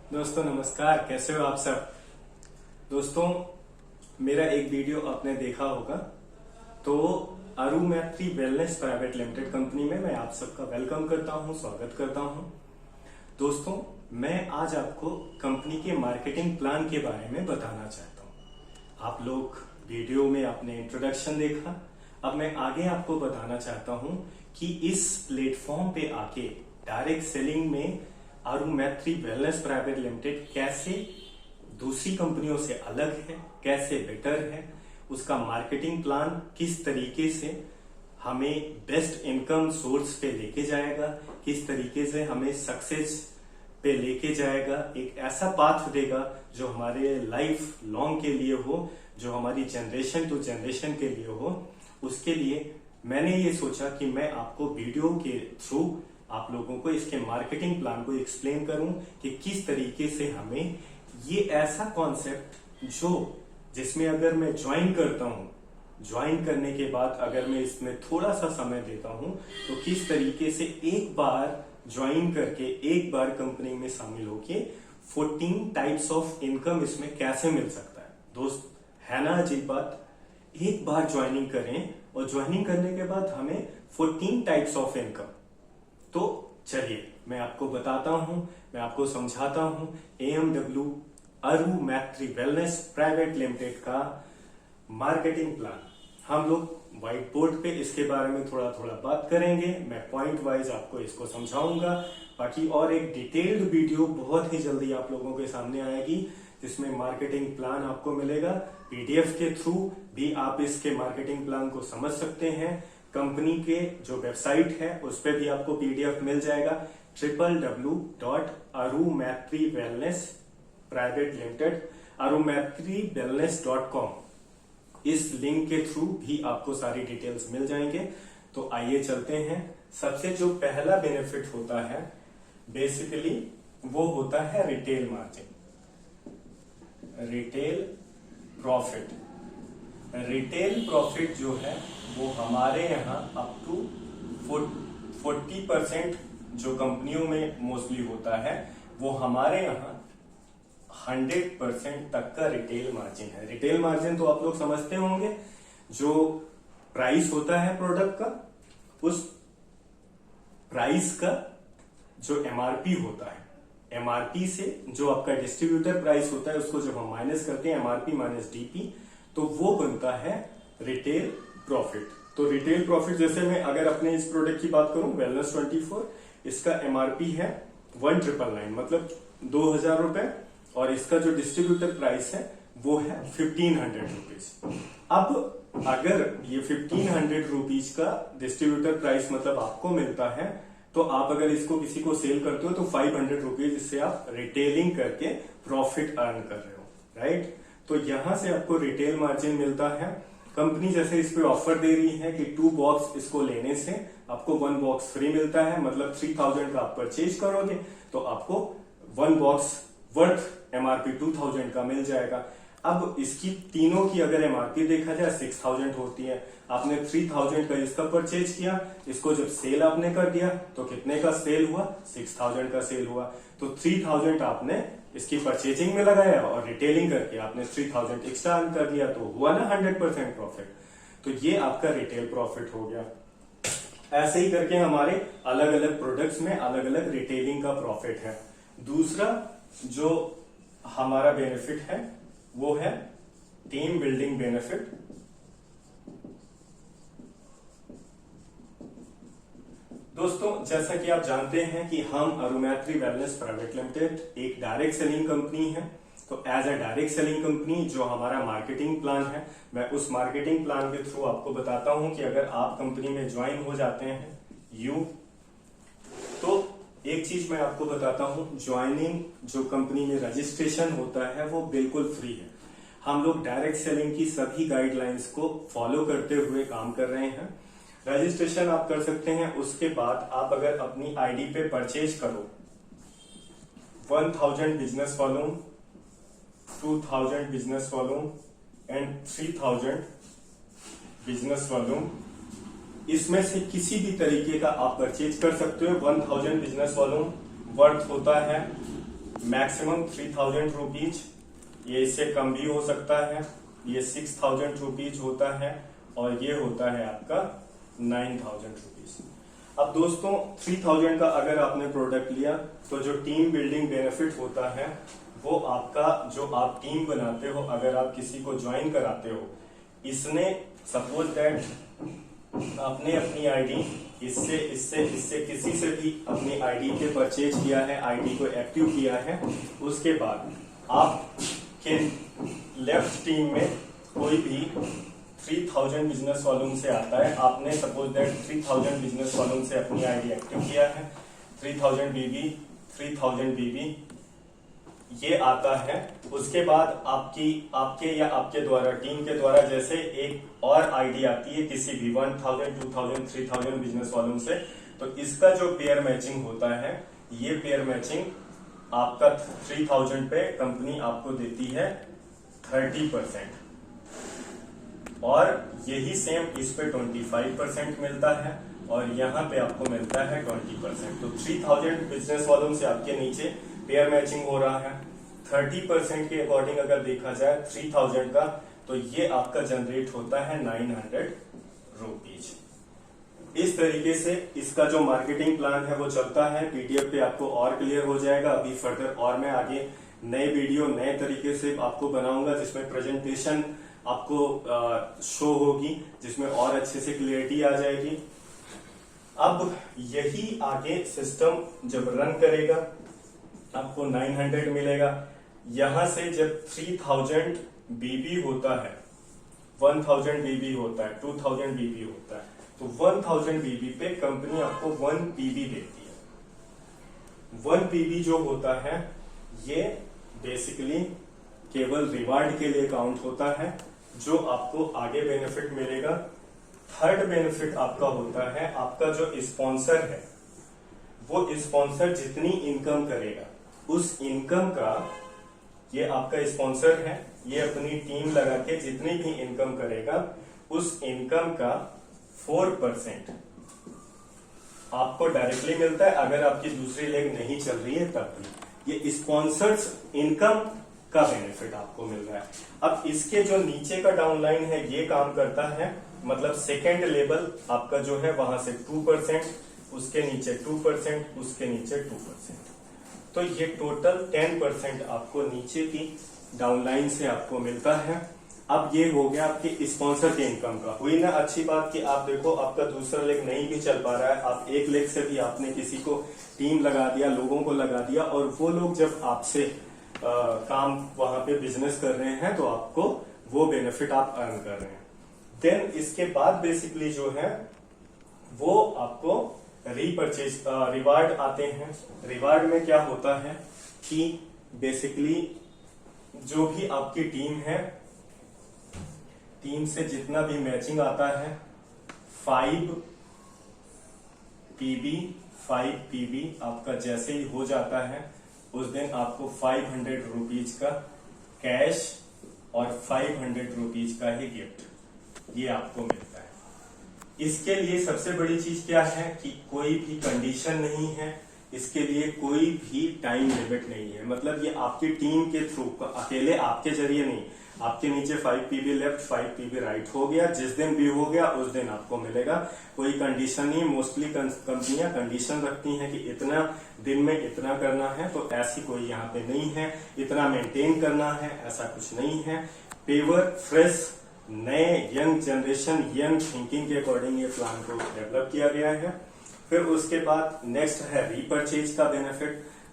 दोस्तों नमस्कार, कैसे हो आप सब। दोस्तों, मेरा एक वीडियो आपने देखा होगा, तो अरु Maitri wellness private limited company में मैं आप सबका वेलकम करता हूं, स्वागत करता हूं। दोस्तों, मैं आज आपको कंपनी के मार्केटिंग प्लान के बारे में बताना चाहता हूं। आप लोग वीडियो में आपने इंट्रोडक्शन देखा, अब मैं आगे आपको बताना चाहता हूं कि इस प्लेटफॉर्म पे आके डायरेक्ट सेलिंग में अरु मैत्री वेलनेस प्राइवेट लिमिटेड कैसे दूसरी कंपनियों से अलग है, कैसे बेटर है, उसका मार्केटिंग प्लान किस तरीके से हमें बेस्ट इनकम सोर्स पे लेके जाएगा, किस तरीके से हमें सक्सेस पे लेके जाएगा, एक ऐसा पाथ देगा जो हमारे लाइफ लॉन्ग के लिए हो, जो हमारी जनरेशन टू जनरेशन के लिए हो। उसके लिए मैंने ये सोचा कि मैं आपको वीडियो के थ्रू आप लोगों को इसके मार्केटिंग प्लान को एक्सप्लेन करूं कि किस तरीके से हमें ये ऐसा कॉन्सेप्ट जिसमें अगर मैं ज्वाइन करता हूं, ज्वाइन करने के बाद अगर मैं इसमें थोड़ा सा समय देता हूं, तो किस तरीके से एक बार ज्वाइन करके एक बार कंपनी में शामिल होके 14 टाइप्स ऑफ इनकम इसमें कैसे मिल सकता है। दोस्त, है ना अजीब बात। एक बार ज्वाइनिंग करें और ज्वाइनिंग करने के बाद हमें 14 टाइप्स ऑफ इनकम। तो चलिए मैं आपको बताता हूं, मैं आपको समझाता हूं AMW अरु मैत्री वेलनेस प्राइवेट लिमिटेड का मार्केटिंग प्लान। हम लोग व्हाइट बोर्ड पे इसके बारे में थोड़ा थोड़ा बात करेंगे, मैं पॉइंट वाइज आपको इसको समझाऊंगा। बाकी और एक डिटेल्ड वीडियो बहुत ही जल्दी आप लोगों के सामने आएगी, जिसमें मार्केटिंग प्लान आपको मिलेगा। PDF के थ्रू भी आप इसके मार्केटिंग प्लान को समझ सकते हैं। कंपनी के जो वेबसाइट है उस पर भी आपको PDF मिल जाएगा, www.arumaitriwellness.com। इस लिंक के थ्रू भी आपको सारी डिटेल्स मिल जाएंगे। तो आइए चलते हैं। सबसे जो पहला बेनिफिट होता है बेसिकली वो होता है retail margin, retail profit. Retail profit जो है वो हमारे यहाँ अप टू 40% जो कंपनियों में मोस्टली होता है, वो हमारे यहाँ 100% तक का रिटेल मार्जिन है। रिटेल मार्जिन तो आप लोग समझते होंगे, जो प्राइस होता है प्रोडक्ट का, उस प्राइस का जो MRP होता है, MRP से जो आपका डिस्ट्रीब्यूटर प्राइस होता है, उसको जब हम माइनस करते हैं MRP माइनस DP, तो वो बनता है रिटेल प्रॉफिट। तो रिटेल प्रॉफिट, जैसे मैं अगर अपने इस प्रोडक्ट की बात करूं Wellness 24, इसका MRP है 1999, मतलब 2000 रुपए, और इसका जो डिस्ट्रीब्यूटर प्राइस है वो है 1500 रुपीज। अब अगर ये 1500 रुपीज का डिस्ट्रीब्यूटर प्राइस मतलब आपको मिलता है, तो आप अगर इसको किसी को सेल करते हो तो 500 रुपीज इससे आप रिटेलिंग करके प्रॉफिट अर्न कर रहे हो, राइट। तो यहां से आपको रिटेल मार्जिन मिलता है। कंपनी जैसे इस पे ऑफर दे रही है कि 2 बॉक्स इसको लेने से आपको 1 बॉक्स फ्री मिलता है, मतलब 3000 का आप परचेज करोगे तो आपको 1 बॉक्स वर्थ MRP 2000 का मिल जाएगा। अब इसकी तीनों की अगर MRP देखा जाए 6000 होती है, आपने 3000 का इसका परचेज किया, इसको जब सेल आपने कर दिया तो कितने का सेल हुआ, 6000 का सेल हुआ। तो 3000 आपने इसकी परचेजिंग में लगाया और रिटेलिंग करके आपने 3000 एक्स्ट्रा अर्न कर दिया, तो हुआ ना 100% प्रॉफिट। तो ये आपका रिटेल प्रॉफिट हो गया। ऐसे ही करके हमारे अलग अलग प्रोडक्ट्स में अलग अलग रिटेलिंग का प्रॉफिट है। दूसरा जो हमारा बेनिफिट है वो है टीम बिल्डिंग बेनिफिट। दोस्तों, जैसा कि आप जानते हैं कि हम Aru Maitri wellness private limited एक डायरेक्ट सेलिंग कंपनी है। तो as a direct selling company जो हमारा मार्केटिंग प्लान है, मैं उस मार्केटिंग प्लान के थ्रू आपको बताता हूं कि अगर आप कंपनी में ज्वाइन हो जाते हैं तो एक चीज मैं आपको बताता हूं, ज्वाइनिंग जो कंपनी में रजिस्ट्रेशन होता है वो बिल्कुल फ्री है। हम लोग डायरेक्ट सेलिंग की सभी गाइडलाइंस को फॉलो करते हुए काम कर रहे हैं। रजिस्ट्रेशन आप कर सकते हैं, उसके बाद आप अगर अपनी आईडी पे परचेज करो 1000 business volume, 2000 business volume and 3000 business volume, इसमें से किसी भी तरीके का आप परचेज कर सकते हो। 1000 बिजनेस वॉल्यूम वर्थ होता है मैक्सिमम 3000 रुपीज, ये इससे कम भी हो सकता है। ये 6000 रुपीज होता है और ये होता है आपका 9000 रुपीज। अब दोस्तों 3000 का अगर आपने प्रोडक्ट लिया तो जो टीम बिल्डिंग बेनिफिट होता है वो आपका, जो आप टीम बनाते हो, अगर आप किसी को ज्वाइन कराते हो, इसने सपोज दैट आपने अपनी आईडी इससे इससे इससे किसी से भी अपनी आईडी पे परचेज किया है, आईडी को एक्टिव किया है, उसके बाद आपके लेफ्ट टीम में कोई भी 3000 बिजनेस वॉल्यूम से आता है, आपने सपोज दैट 3000 बिजनेस वॉल्यूम से अपनी आईडी एक्टिव किया है, 3000 बीबी 3000 बीबी ये आता है। उसके बाद आपके या आपके द्वारा, टीम के द्वारा जैसे एक और आईडी आती है किसी भी 1000 2000 3000 बिजनेस वॉल्यूम से, तो इसका जो पेयर मैचिंग होता है, ये पेयर मैचिंग आपका 3000 पे कंपनी आपको देती है 30%, और यही सेम इस पे 25% मिलता है और यहाँ पे आपको मिलता है 20%। तो 3000 बिजनेस वॉल्यूम से आपके नीचे पेयर मैचिंग हो रहा है। 30% के अकॉर्डिंग अगर देखा जाए 3000 का, तो ये आपका जनरेट होता है 900 रुपीज। इस तरीके से इसका जो मार्केटिंग प्लान है वो चलता है। पीडीएफ पे आपको और क्लियर हो जाएगा। अभी फर्दर और मैं आगे नए वीडियो नए तरीके से आपको बनाऊंगा, जिसमें प्रेजेंटेशन आपको शो होगी, जिसमें और अच्छे से क्लियरिटी आ जाएगी। अब यही आगे सिस्टम जब रन करेगा आपको 900 मिलेगा। यहां से जब 3000 बीबी होता है, 1000 बीबी होता है, 2000 बीबी होता है, तो 1000 बीबी पे कंपनी आपको 1 पीबी देती है। 1 पीबी जो होता है ये बेसिकली केवल रिवार्ड के लिए काउंट होता है, जो आपको आगे बेनिफिट मिलेगा। थर्ड बेनिफिट आपका होता है, आपका जो स्पॉन्सर है वो स्पॉन्सर जितनी इनकम करेगा उस इनकम का, ये आपका स्पॉन्सर है, ये अपनी टीम लगा के जितनी भी इनकम करेगा उस इनकम का 4% आपको डायरेक्टली मिलता है। अगर आपकी दूसरी लेग नहीं चल रही है तब भी ये स्पॉन्सर्स इनकम का बेनिफिट आपको मिल रहा है। अब इसके जो नीचे का डाउनलाइन है ये काम करता है, मतलब सेकेंड लेवल आपका जो है वहां से 2%, उसके नीचे 2%, उसके नीचे 2%, तो ये टोटल 10% आपको नीचे की डाउनलाइन से आपको मिलता है। अब ये हो गया आपके स्पॉन्सर के इनकम का। हुई ना अच्छी बात कि आप देखो आपका दूसरा लेग नहीं भी चल पा रहा है, आप एक लेग से भी आपने किसी को टीम लगा दिया, लोगों को लगा दिया, और वो लोग जब आपसे काम वहां पे बिजनेस कर रहे हैं तो आपको वो बेनिफिट आप अर्न कर रहे हैं। देन इसके बाद बेसिकली जो है वो आपको रीपरचेज रिवार्ड आते हैं। रिवार्ड में क्या होता है कि बेसिकली जो भी आपकी टीम है, टीम से जितना भी मैचिंग आता है 5 पीबी आपका जैसे ही हो जाता है उस दिन आपको 500 रुपीज का कैश और 500 रुपीज का ही गिफ्ट ये आपको मिलता है। इसके लिए सबसे बड़ी चीज क्या है कि कोई भी कंडीशन नहीं है, इसके लिए कोई भी टाइम लिमिट नहीं है। मतलब ये आपकी टीम के थ्रू, अकेले आपके जरिए नहीं, आपके नीचे 5 पीबी लेफ्ट 5 पीबी राइट हो गया, जिस दिन भी हो गया उस दिन आपको मिलेगा। कोई कंडीशन नहीं। मोस्टली कंपनियां कंडीशन रखती हैं कि इतना दिन में इतना करना है, तो ऐसी कोई यहाँ पे नहीं है। इतना मेंटेन करना है, ऐसा कुछ नहीं है। पेवर फ्रेश नए यंग जनरेशन यंग थिंकिंग के अकॉर्डिंग ये प्लान को डेवलप किया गया है। फिर उसके बाद नेक्स्ट है रीपरचेज का बेनिफिट।